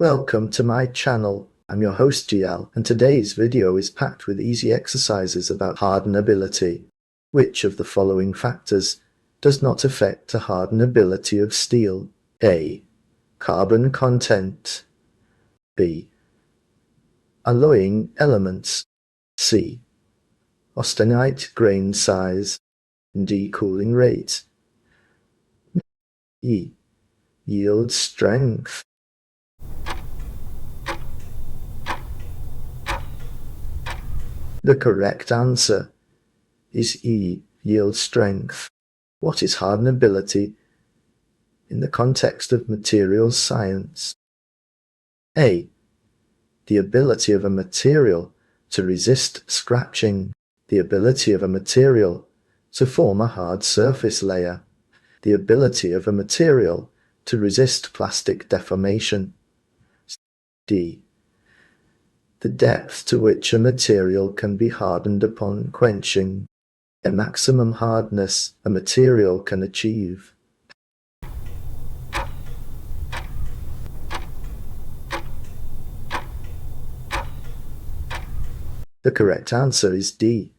Welcome to my channel. I'm your host GL, and today's video is packed with easy exercises about hardenability. Which of the following factors does not affect the hardenability of steel? A. Carbon content. B. Alloying elements. C. Austenite grain size. D. Cooling rate. E. Yield strength. The correct answer is E. Yield strength. What is hardenability in the context of materials science? A. The ability of a material to resist scratching. The ability of a material to form a hard surface layer. The ability of a material to resist plastic deformation. D. The depth to which a material can be hardened upon quenching. A maximum hardness a material can achieve. The correct answer is D.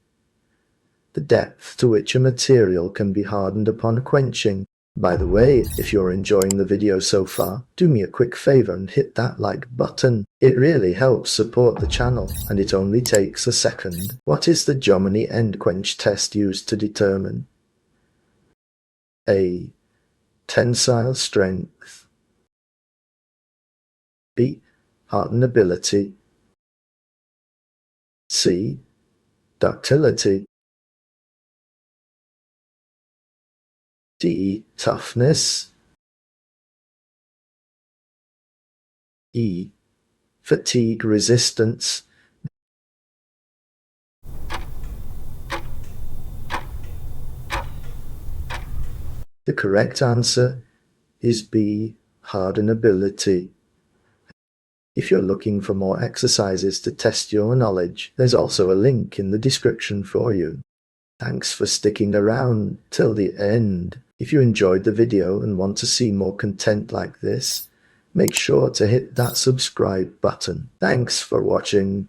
The depth to which a material can be hardened upon quenching. By the way, if you're enjoying the video so far, do me a quick favor and hit that like button. It really helps support the channel, and it only takes a second. What is the Jominy end quench test used to determine? A. Tensile strength. B. Hardenability. C. Ductility. D. Toughness. E. Fatigue resistance. The correct answer is B. Hardenability. If you're looking for more exercises to test your knowledge, there's also a link in the description for you. Thanks for sticking around till the end. If you enjoyed the video and want to see more content like this, make sure to hit that subscribe button. Thanks for watching.